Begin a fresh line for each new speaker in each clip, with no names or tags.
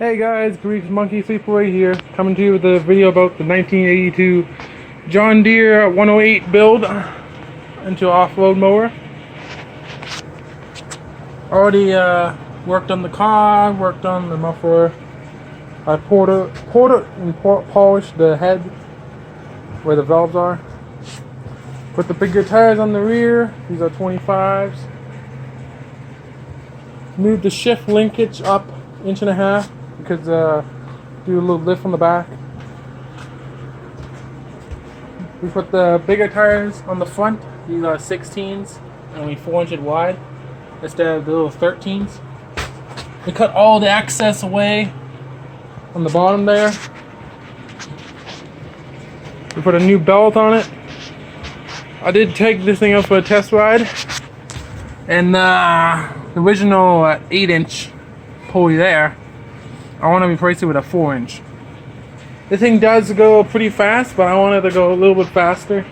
Hey guys, Greek Monkey Sleepaway here, coming to you with a video about the 1982 John Deere 108 build into off-road mower. Already worked on the car, worked on the muffler. I poured it and polished the head where the valves are. Put the bigger tires on the rear. These are 25s. Moved the shift linkage up 1.5 inches because do a little lift on the back. We put the bigger tires on the front. These are 16s, only 4 inches wide instead of the little 13s. We cut all the excess away on the bottom there. We put a new belt on it. I did take this thing out for a test ride, and the original 8-inch pulley there, I want to replace it with a 4-inch. This thing does go pretty fast, but I wanted to go a little bit faster.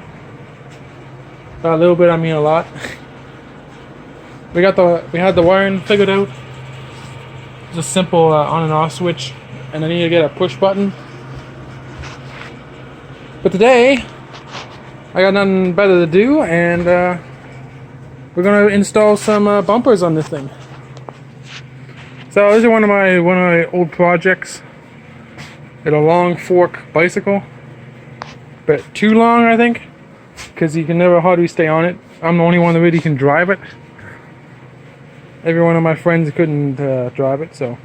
By a little bit, I mean a lot. We had the wiring figured out. It's a simple on and off switch, and I need to get a push button. But today, I got nothing better to do, and we're gonna install some bumpers on this thing. So this is one of my old projects. It's a long fork bicycle, but too long, I think, because you can never hardly stay on it. I'm the only one that really can drive it. Every one of my friends couldn't drive it. So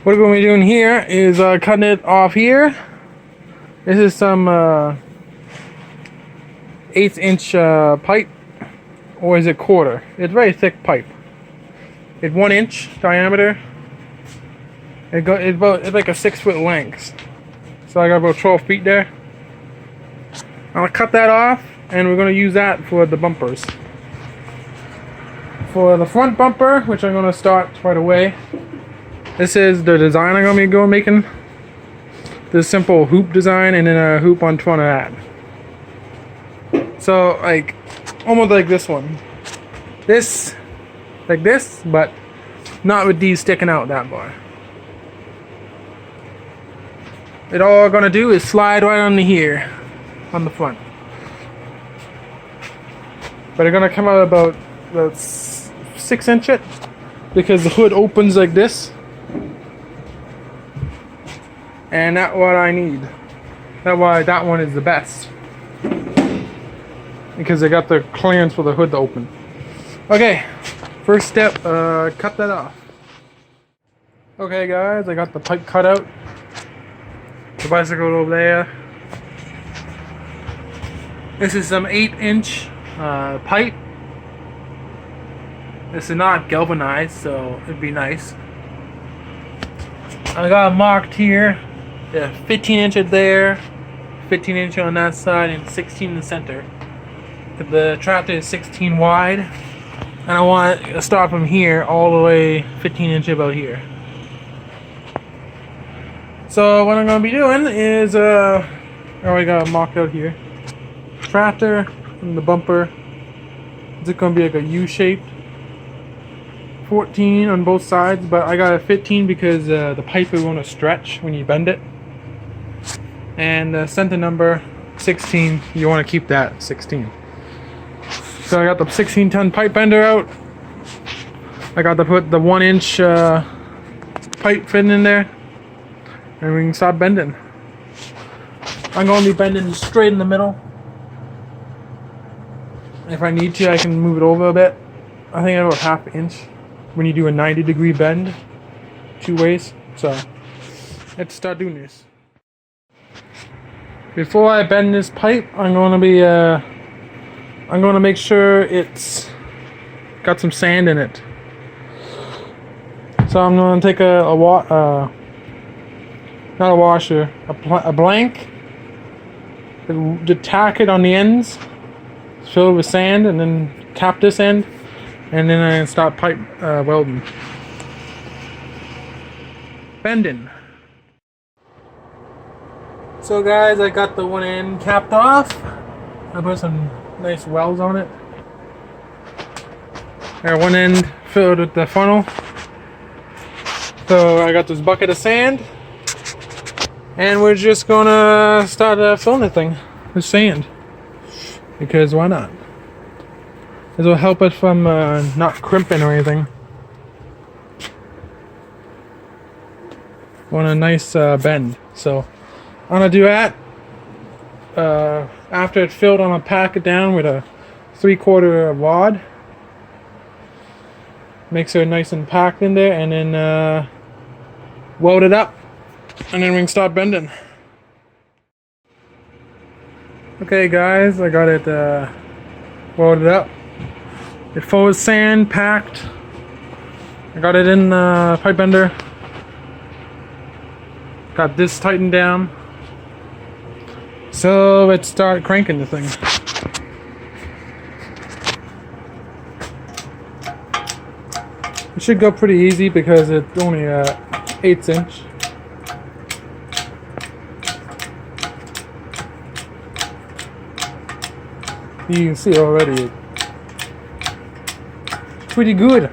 what we're going to be doing here is cutting it off here. This is some 1/8-inch pipe, or is it quarter? It's very thick pipe. It's 1 inch diameter. It's like a 6-foot length. So I got about 12 feet there. I'll cut that off, and we're going to use that for the bumpers. For the front bumper, which I'm going to start right away, this is the design I'm going to be making. This simple hoop design, and then a hoop on front of that. So like almost like this one. This like this, but not with these sticking out that far. It all gonna do is slide right under here on the front. But it's gonna come out about 6 inches because the hood opens like this. And that's what I need. That's why that one is the best. Because I got the clearance for the hood to open. Okay, first step, cut that off. Okay guys, I got the pipe cut out. The bicycle over there. This is some 8-inch pipe. This is not galvanized, so it'd be nice. I got marked here. 15 inches there, 15 inches on that side, and 16 in the center. The tractor is 16 wide, and I want to start from here all the way 15 inches about here. So what I'm going to be doing is, I already got it marked out here. Tractor and the bumper. It's going to be like a U-shaped. 14 on both sides, but I got a 15 because the pipe is going to stretch when you bend it. And the center number 16, you want to keep that 16. So I got the 16-ton pipe bender out. I got to put the 1-inch pipe fitting in there, and we can start bending. I'm going to be bending straight in the middle. If I need to, I can move it over a bit. I think about 1/2 inch when you do a 90-degree bend 2 ways. So let's start doing this. Before I bend this pipe, I'm going to make sure it's got some sand in it. So I'm going to take not a washer, a blank, to tack it on the ends, fill it with sand, and then cap this end, and then I start pipe welding. Bending. So guys, I got the one end capped off. I put some nice welds on it. I got one end filled with the funnel. So I got this bucket of sand, and we're just gonna start filling the thing with sand, because why not? This will help it from not crimping or anything. Want a nice bend, so I'm gonna do that. After it's filled, I'm gonna pack it down with a 3/4 wad. Makes it nice and packed in there, and then weld it up, and then we can start bending. Okay guys, I got it welded up. It's full of sand, packed. I got it in the pipe bender. Got this tightened down. So let's start cranking the thing. It should go pretty easy because it's only 1/8 inch. You can see already, it's pretty good.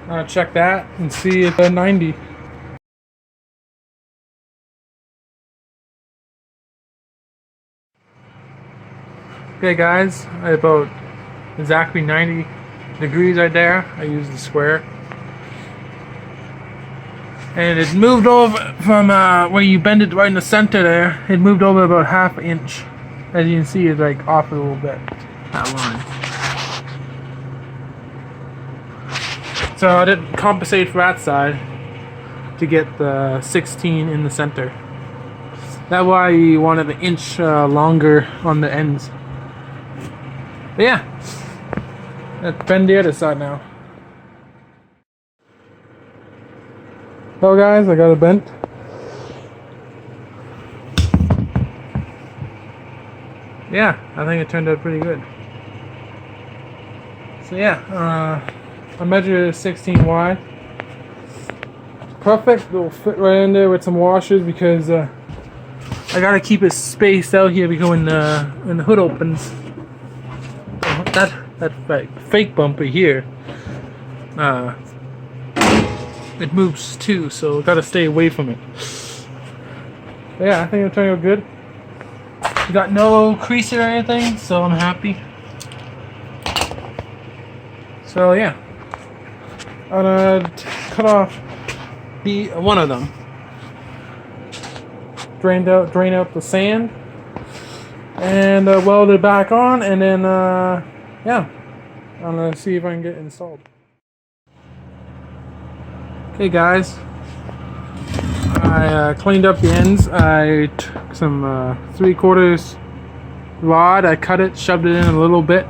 I'll check that and see if 90. Okay guys, about exactly 90 degrees right there. I used the square. And it moved over from where you bend it right in the center there. It moved over about 1/2 inch. As you can see, it's like off a little bit, that line. So I didn't compensate for that side to get the 16 in the center. That's why you wanted an inch longer on the ends. But yeah, let's bend the other side now. So guys, I got it bent. Yeah, I think it turned out pretty good. So yeah, I measured 16 wide. Perfect. It'll fit right in there with some washers because I gotta keep it spaced out here because when the hood opens, that fake bumper here, it moves too, so I gotta stay away from it. But yeah, I think it turned out good. You got no crease or anything, so I'm happy. So yeah, I'm gonna cut off one of them. Drain out the sand, and weld it back on, and then yeah, I'm gonna see if I can get it installed. Okay guys, I cleaned up the ends. I took some 3/4 rod, I cut it, shoved it in a little bit,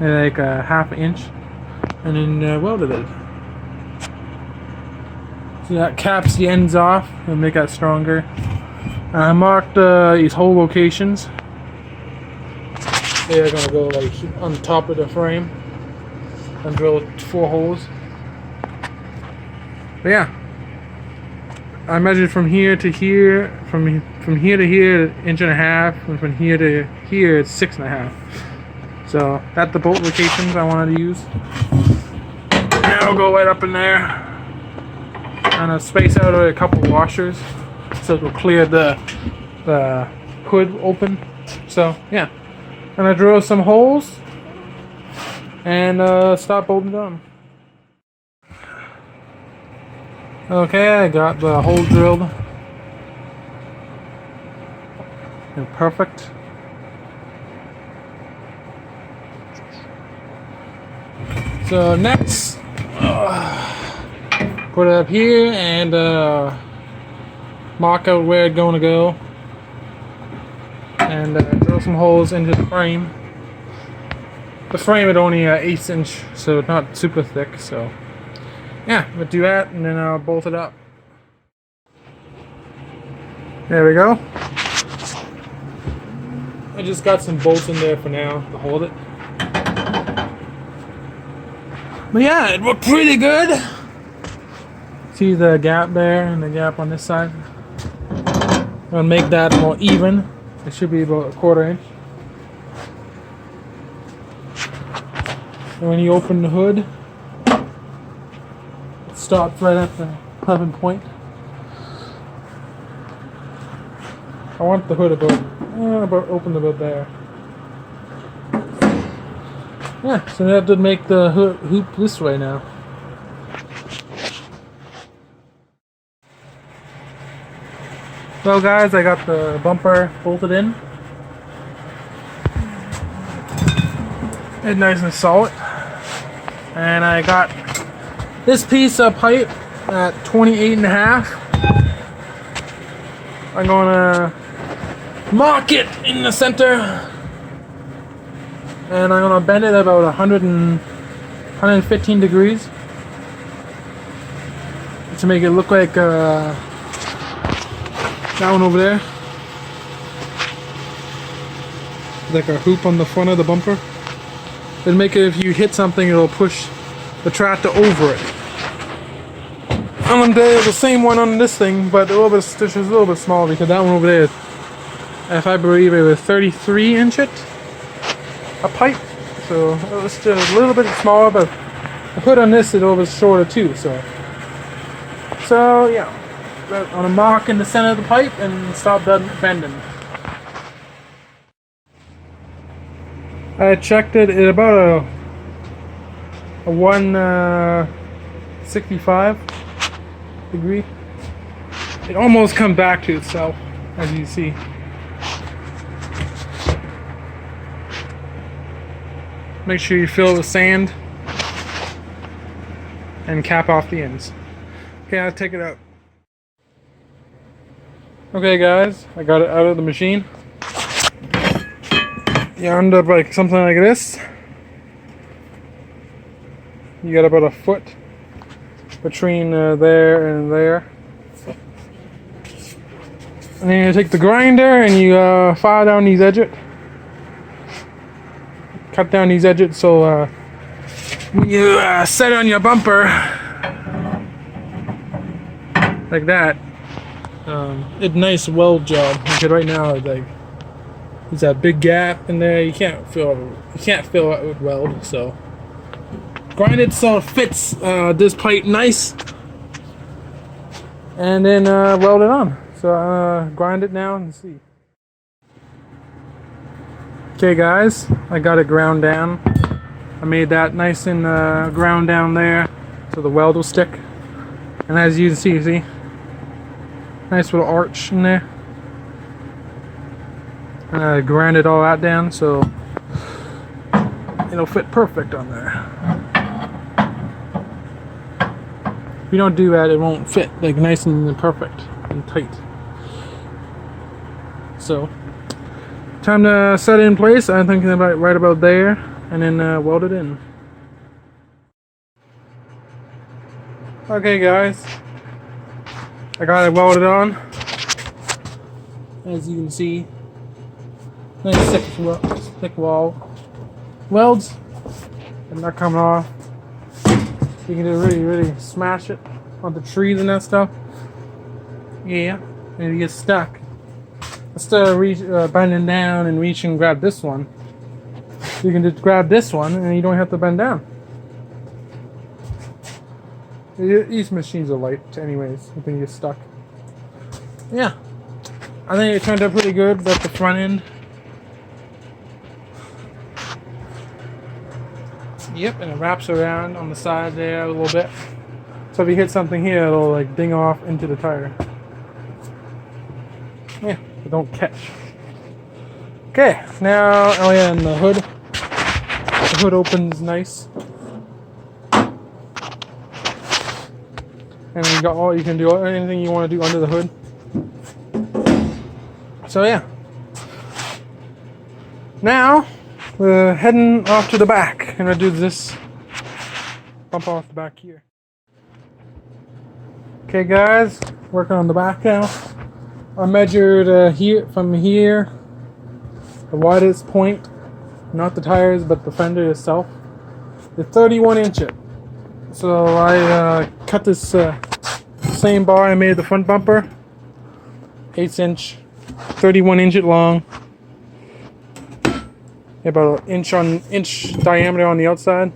like a 1/2 inch, and then welded it. So that caps the ends off and make that stronger. I marked these hole locations. They're gonna go like on top of the frame and drill 4 holes. But yeah, I measured from here to here, from here to here, 1.5 inches, and from here to here, it's 6.5. So that's the bolt locations I wanted to use. Now I'll go right up in there. And I'll space out a couple washers so it'll clear the hood open. So yeah, and I drill some holes and start bolting down. Okay, I got the hole drilled. And perfect. So next, put it up here and mark out where it's going to go, and drill some holes into the frame. The frame is only 1/8 inch, so it's not super thick. So yeah, we'll do that, and then I'll bolt it up. There we go. I just got some bolts in there for now to hold it. But yeah, it looked pretty good. See the gap there and the gap on this side? I'm gonna make that more even. It should be about a 1/4 inch. And when you open the hood, it stops right at the 11 point. I want the hood about open about there. Yeah, so I have to make the hoop this way now. So guys, I got the bumper bolted in. It's nice and solid. And I got this piece of pipe at 28.5. I'm gonna mark it in the center. And I'm gonna bend it about 115 degrees to make it look like that one over there, like a hoop on the front of the bumper. It'll make it, if you hit something, it'll push the tractor over it. I'm gonna do the same one on this thing, but a little bit small because that one over there, if I believe it was 33 inch it, a pipe. So it's just a little bit smaller, but the hood on this is a little bit shorter too. So yeah. On a mark in the center of the pipe and stop bending. I checked it at about a 165 degree. It almost comes back to itself, as you see. Make sure you fill it with sand and cap off the ends. Okay, I'll take it out. Okay guys, I got it out of the machine. You end up like something like this. You got about a foot between there and there. And then you take the grinder and you file down these edges. Cut down these edges so when you set it on your bumper like that, it's a nice weld job, because right now it's like there's that big gap in there. You can't fill it with weld, so grind it so it fits this pipe nice, and then weld it on. So grind it now and see. Okay guys, I got it ground down. I made that nice and ground down there so the weld will stick. And as you can see, nice little arch in there. And I grinded all that down so it'll fit perfect on there. If you don't do that, it won't fit like nice and perfect and tight. So time to set it in place. I'm thinking about right about there, and then weld it in. Okay guys, I got it welded on. As you can see, nice thick wall welds, and not coming off. You can just really smash it on the trees and that stuff. Yeah, and it gets stuck. Instead of bending down and reach and grab this one, you can just grab this one and you don't have to bend down. These machines are light anyways, you can get stuck. Yeah, I think it turned out pretty good at the front end. Yep, and it wraps around on the side there a little bit. So if you hit something here, it'll like ding off into the tire. Yeah, but don't catch. Okay, now, oh yeah, and the hood. The hood opens nice. And you got you can do anything you want to do under the hood. So yeah. Now we're heading off to the back, and we'll do this bump off the back here. Okay guys, working on the back now. I measured here from here, the widest point, not the tires but the fender itself, is 31 inches. So I cut this same bar I made the front bumper, 1/8 inch, 31 inch long. About an inch diameter on the outside.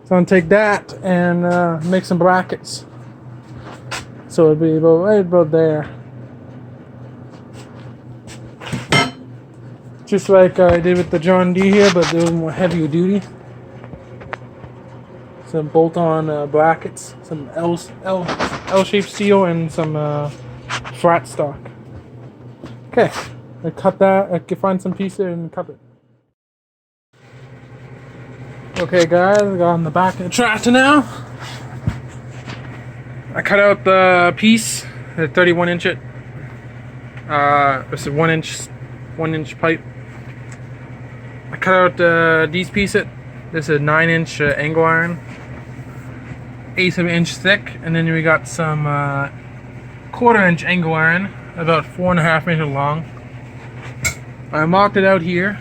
So I'm gonna take that and make some brackets. So it'd be right about there. Just like I did with the John Deere here, but they're more heavier duty. Some bolt-on brackets, some L-shaped steel, and some flat stock. Okay, I cut that. I can find some pieces and cut it. Okay, guys, I got on the back of the tractor now. I cut out the piece, the 31 inch it. It's a 1 inch pipe. I cut out these pieces. This is a 9 inch angle iron, 1/8 of an inch thick, and then we got some 1/4 inch angle iron, about 4.5 inches long. I marked it out here.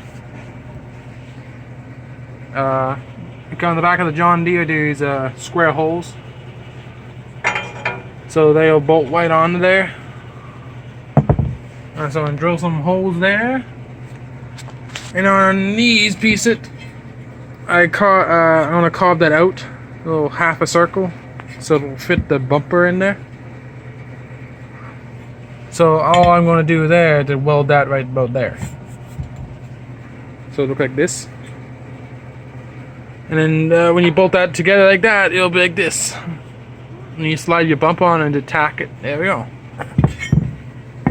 On the back of the John Deere, there's square holes, so they'll bolt right onto there. So I'm gonna drill some holes there, and on these pieces, I'm gonna carve that out, a little half a circle, so it'll fit the bumper in there. So all I'm gonna do there is to weld that right about there. So it'll look like this. And then when you bolt that together like that, it'll be like this. And you slide your bump on and tack it. There we go.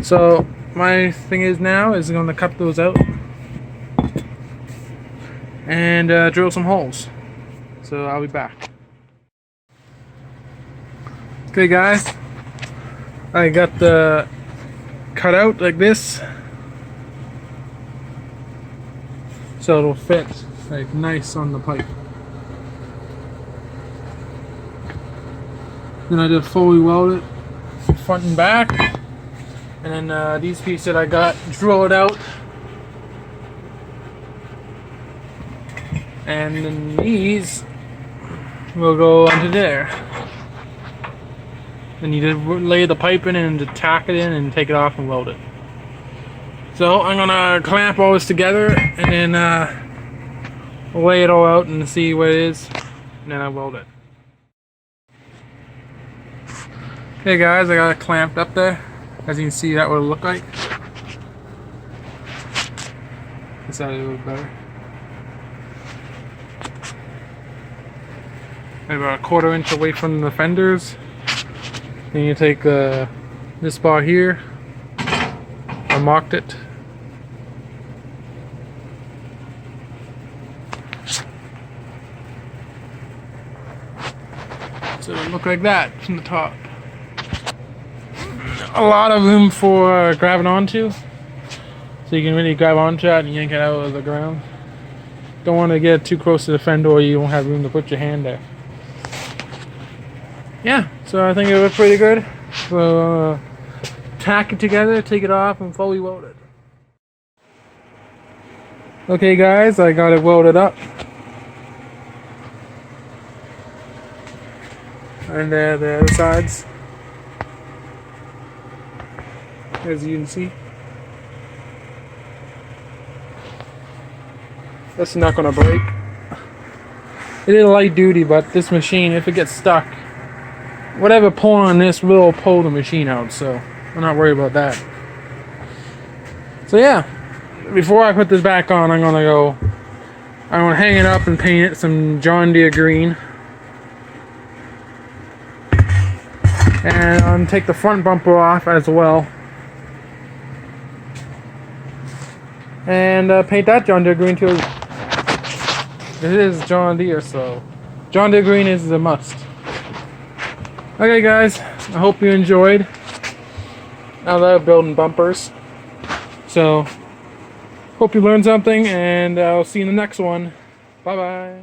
So my thing is now is going to cut those out and drill some holes. So I'll be back. Okay, guys, I got the cut out like this, so it'll fit like nice on the pipe. Then I just fully weld it front and back, and then these pieces that I got, drill it out, and then these will go onto there. Then you just lay the pipe in and just tack it in and take it off and weld it. So I'm gonna clamp all this together and then lay it all out and see what it is, and then I weld it. Okay, guys, I got it clamped up there. As you can see, that would look like. This side a little better. About 1/4 inch away from the fenders. Then you take this bar here. I marked it. So it'll look like that from the top. A lot of room for grabbing onto, so you can really grab onto it and yank it out of the ground. Don't want to get too close to the fender or you won't have room to put your hand there. Yeah, so I think it looks pretty good. So tack it together, take it off, and fully weld it. Okay, guys, I got it welded up. And the other sides, as you can see. That's not gonna break. It is light duty, but this machine, if it gets stuck, whatever pulling on this will pull the machine out, so I'm not worried about that. So yeah, before I put this back on, I'm gonna hang it up and paint it some John Deere green. And I'm gonna take the front bumper off as well. And paint that John Deere green too. It is John Deere, so John Deere green is a must. Okay, guys, I hope you enjoyed. I love building bumpers. So, hope you learned something, and I'll see you in the next one. Bye-bye.